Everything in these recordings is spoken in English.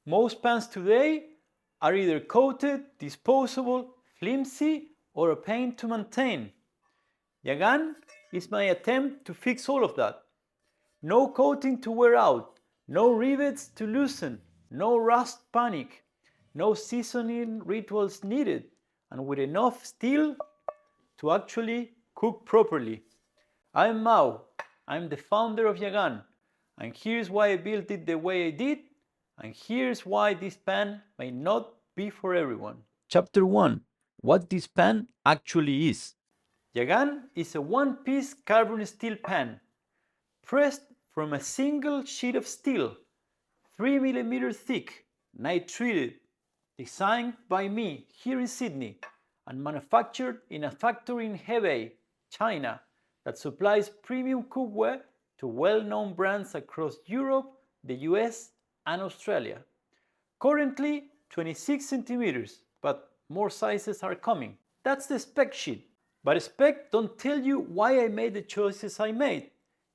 Most pans today are either coated, disposable, flimsy, or a pain to maintain. Yahgan is my attempt to fix all of that. No coating to wear out, no rivets to loosen, no rust panic, no seasoning rituals needed, and with enough steel to actually cook properly. I'm Mau, I'm the founder of Yahgan, and here's why I built it the way I did, and here's why this pan may not be for everyone. Chapter 1. What this pan actually is. Yahgan is a one-piece carbon steel pan, pressed from a single sheet of steel, 3 mm thick, nitrided, designed by me here in Sydney and manufactured in a factory in Hebei, China, that supplies premium cookware to well-known brands across Europe, the US, and Australia. Currently 26 centimeters, but more sizes are coming. That's the spec sheet. But spec don't tell you why I made the choices I made.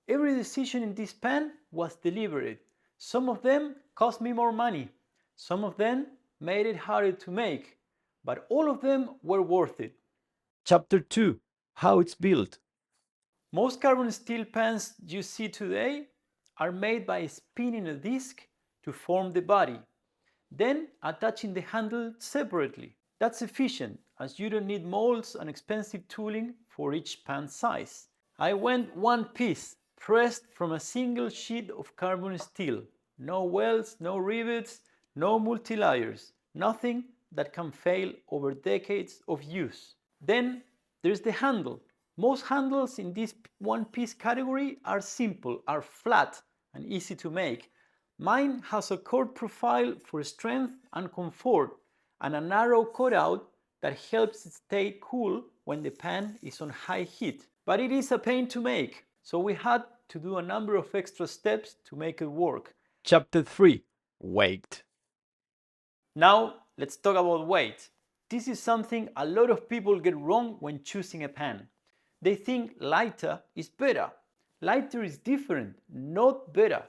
Every decision in this pan was deliberate. Some of them cost me more money. Some of them made it harder to make. But all of them were worth it. Chapter 2. How it's built. Most carbon steel pans you see today are made by spinning a disc to form the body, then attaching the handle separately. That's efficient, as you don't need molds and expensive tooling for each pan size. I went one piece, pressed from a single sheet of carbon steel. No welds, no rivets, no multi-layers, nothing that can fail over decades of use. Then there's the handle. Most handles in this one-piece category are simple, are flat and easy to make. Mine has a curved profile for strength and comfort and a narrow cutout that helps it stay cool when the pan is on high heat. But it is a pain to make, so we had to do a number of extra steps to make it work. Chapter 3. Weight. Now let's talk about weight. This is something a lot of people get wrong when choosing a pan. They think lighter is better. Lighter is different, not better.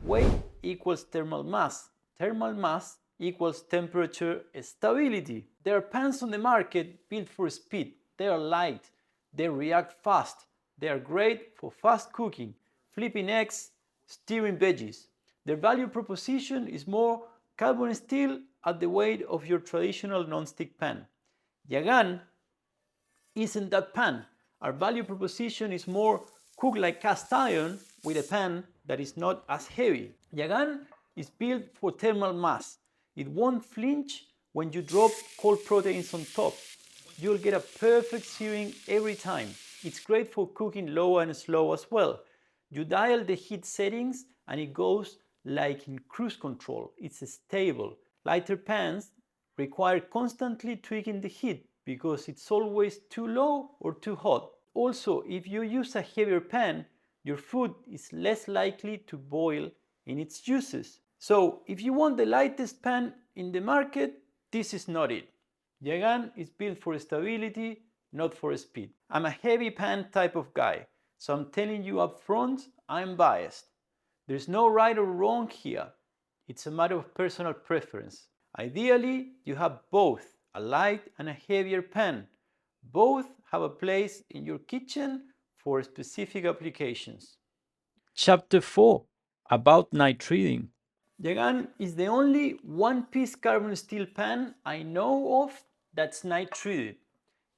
Weight equals thermal mass. Thermal mass equals temperature stability. There are pans on the market built for speed. They are light. They react fast. They are great for fast cooking, flipping eggs, stirring veggies. Their value proposition is more carbon steel at the weight of your traditional non-stick pan. Yahgan isn't that pan. Our value proposition is more cook like cast iron with a pan that is not as heavy. Yahgan is built for thermal mass. It won't flinch when you drop cold proteins on top. You'll get a perfect searing every time. It's great for cooking low and slow as well. You dial the heat settings and it goes like in cruise control. It's stable. Lighter pans require constantly tweaking the heat because it's always too low or too hot. Also, if you use a heavier pan, your food is less likely to boil in its juices. So, if you want the lightest pan in the market, this is not it. Yahgan is built for stability, not for speed. I'm a heavy pan type of guy, so I'm telling you up front, I'm biased. There's no right or wrong here. It's a matter of personal preference. Ideally, you have both, a light and a heavier pan. Both have a place in your kitchen for specific applications. Chapter 4. About nitriding. Yahgan is the only one-piece carbon steel pan I know of that's nitrided.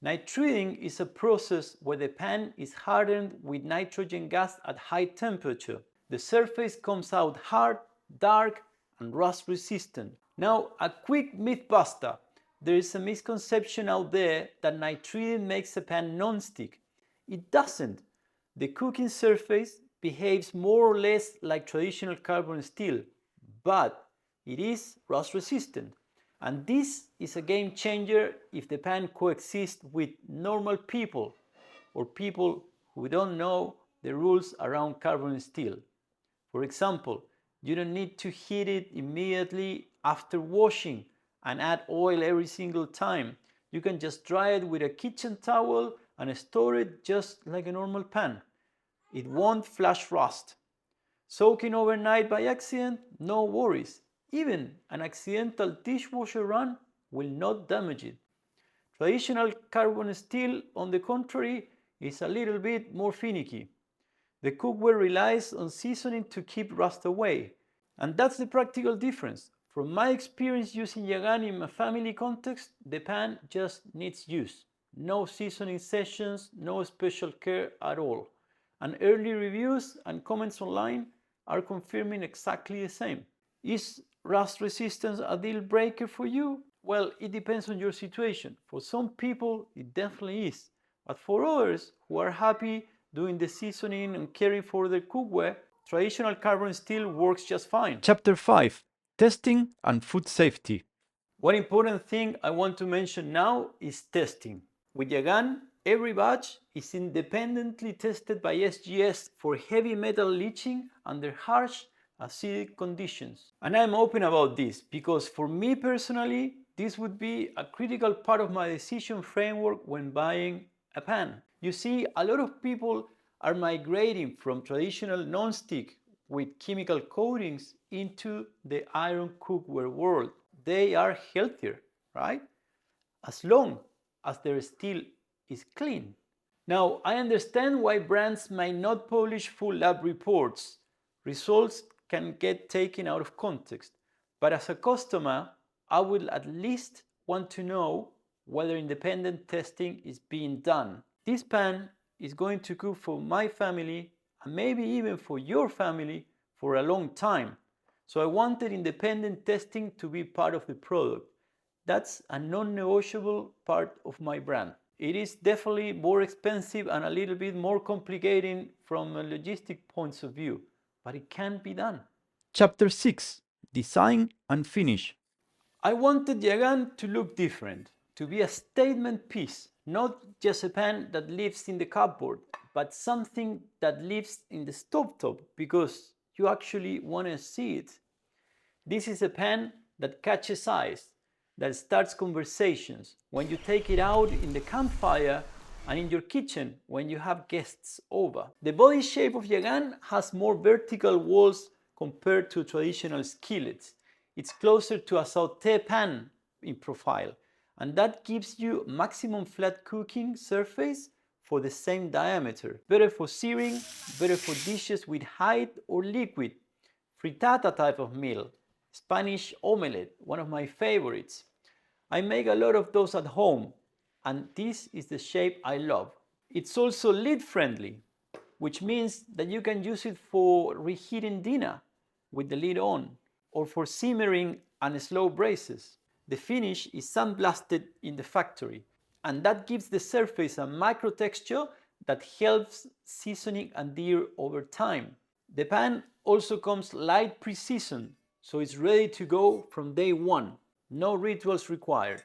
Nitriding is a process where the pan is hardened with nitrogen gas at high temperature. The surface comes out hard, dark, and rust resistant. Now, a quick myth buster. There is a misconception out there that nitriding makes a pan non-stick. It doesn't. The cooking surface behaves more or less like traditional carbon steel, but it is rust resistant. And this is a game changer if the pan coexists with normal people or people who don't know the rules around carbon steel. For example, you don't need to heat it immediately after washing and add oil every single time. You can just dry it with a kitchen towel and store it just like a normal pan. It won't flash rust. Soaking overnight by accident? No worries. Even an accidental dishwasher run will not damage it. Traditional carbon steel, on the contrary, is a little bit more finicky. The cookware relies on seasoning to keep rust away, and that's the practical difference. From my experience using Yahgan in a family context, the pan just needs use. No seasoning sessions, no special care at all. And early reviews and comments online are confirming exactly the same. Is rust resistance a deal breaker for you? Well, it depends on your situation. For some people, it definitely is. But for others who are happy doing the seasoning and caring for their cookware, traditional carbon steel works just fine. Chapter 5: Testing and Food Safety. One important thing I want to mention now is testing. With Yahgan, every batch is independently tested by SGS for heavy metal leaching under harsh acidic conditions. And I'm open about this because for me personally, this would be a critical part of my decision framework when buying a pan. You see, a lot of people are migrating from traditional non-stick with chemical coatings into the iron cookware world. They are healthier, right? As long as their steel is clean. Now, I understand why brands might not publish full lab reports. Results can get taken out of context. But as a customer, I will at least want to know whether independent testing is being done. This pan is going to cook for my family and maybe even for your family for a long time. So I wanted independent testing to be part of the product. That's a non-negotiable part of my brand. It is definitely more expensive and a little bit more complicated from a logistic point of view, but it can be done. Chapter 6: Design and Finish. I wanted Yahgan to look different, to be a statement piece, not just a pan that lives in the cupboard, but something that lives in the stovetop because you actually want to see it. This is a pan that catches eyes, that starts conversations when you take it out in the campfire and in your kitchen when you have guests over. The body shape of Yahgan has more vertical walls compared to traditional skillets. It's closer to a sauté pan in profile, and that gives you maximum flat cooking surface for the same diameter. Better for searing, better for dishes with height or liquid, frittata type of meal, Spanish omelette, one of my favorites. I make a lot of those at home, and this is the shape I love. It's also lid friendly, which means that you can use it for reheating dinner with the lid on, or for simmering and slow braces. The finish is sandblasted in the factory, and that gives the surface a micro texture that helps seasoning adhere over time. The pan also comes light pre-seasoned, so it's ready to go from day one. No rituals required.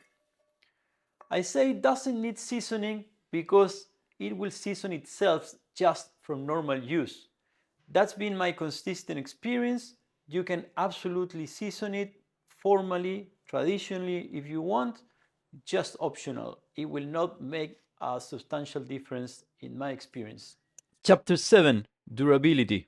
I say it doesn't need seasoning because it will season itself just from normal use. That's been my consistent experience. You can absolutely season it formally, traditionally if you want, just optional. It will not make a substantial difference in my experience. Chapter 7: Durability.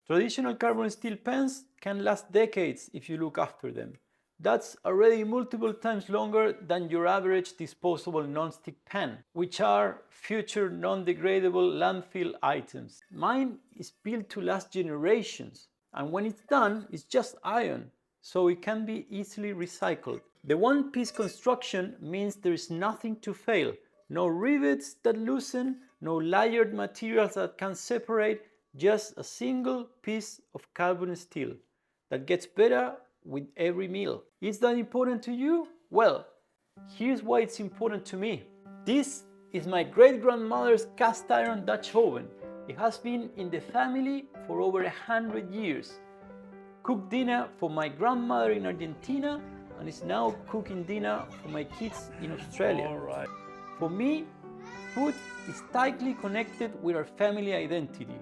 Traditional carbon steel pans can last decades if you look after them. That's already multiple times longer than your average disposable non-stick pan, which are future non-degradable landfill items. Mine is built to last generations, and when it's done, it's just iron, so it can be easily recycled. The one-piece construction means there is nothing to fail. No rivets that loosen, no layered materials that can separate, just a single piece of carbon steel that gets better with every meal. Is that important to you? Well, here's why it's important to me. This is my great-grandmother's cast iron Dutch oven. It has been in the family for over 100 years. Cooked dinner for my grandmother in Argentina and is now cooking dinner for my kids in Australia. All right. For me, food is tightly connected with our family identity.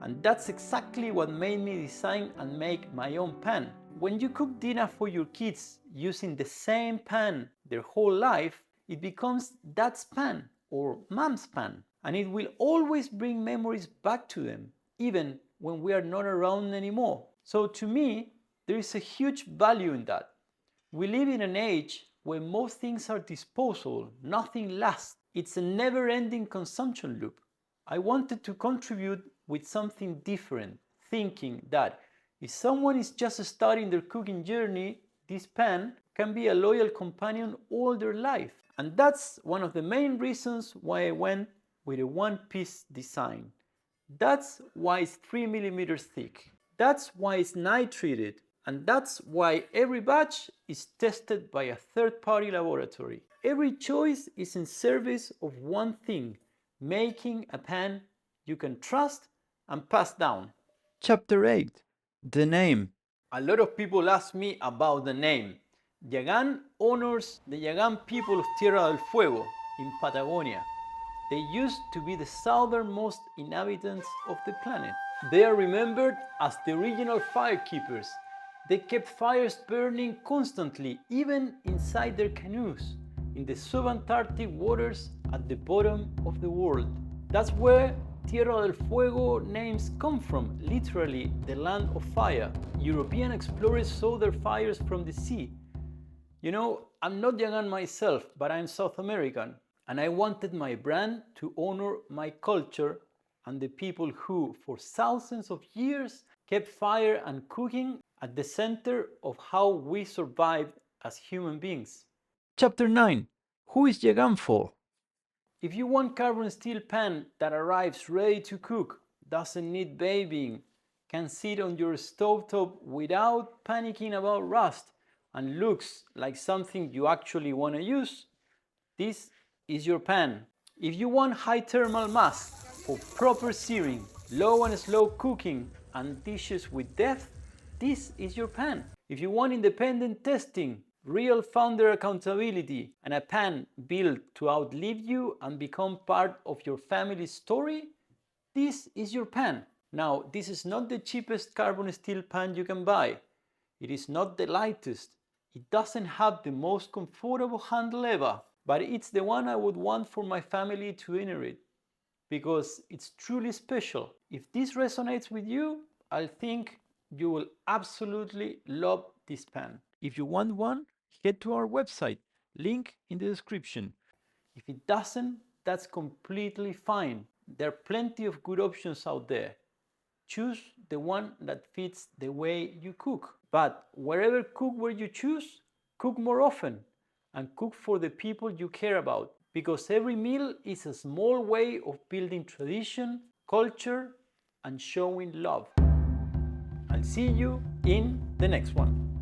And that's exactly what made me design and make my own pan. When you cook dinner for your kids using the same pan their whole life, it becomes dad's pan or mom's pan. And it will always bring memories back to them, even when we are not around anymore. So to me, There is a huge value in that. We live in an age where most things are disposable, nothing lasts. It's a never-ending consumption loop. I wanted to contribute with something different, thinking that if someone is just starting their cooking journey, this pan can be a loyal companion all their life. And that's one of the main reasons why I went with a one-piece design. That's why it's 3 millimeters thick. That's why it's nitrided. And that's why every batch is tested by a third-party laboratory. Every choice is in service of one thing, making a pan you can trust and pass down. Chapter 8. The name. A lot of people ask me about the name. Yahgan honors the Yahgan people of Tierra del Fuego in Patagonia. They used to be the southernmost inhabitants of the planet. They are remembered as the original firekeepers. They kept fires burning constantly, even inside their canoes, in the subantarctic waters at the bottom of the world. That's where Tierra del Fuego names come from, literally the land of fire. European explorers saw their fires from the sea. You know, I'm not Yahgan myself, but I'm South American, and I wanted my brand to honor my culture and the people who, for thousands of years, kept fire and cooking at the center of how we survived as human beings. Chapter 9. Who is Yahgan for? If you want carbon steel pan that arrives ready to cook, doesn't need babying, can sit on your stovetop without panicking about rust, and looks like something you actually want to use, this is your pan. If you want high thermal mass for proper searing, low and slow cooking, and dishes with depth, this is your pan. If you want independent testing, real founder accountability, and a pan built to outlive you and become part of your family's story, this is your pan. Now, this is not the cheapest carbon steel pan you can buy. It is not the lightest. It doesn't have the most comfortable handle ever, but it's the one I would want for my family to inherit, because it's truly special. If this resonates with you, I think you will absolutely love this pan. If you want one, head to our website, link in the description. If it doesn't, that's completely fine. There are plenty of good options out there. Choose the one that fits the way you cook. But wherever cookware you choose, cook more often and cook for the people you care about, because every meal is a small way of building tradition, culture, and showing love. I'll see you in the next one.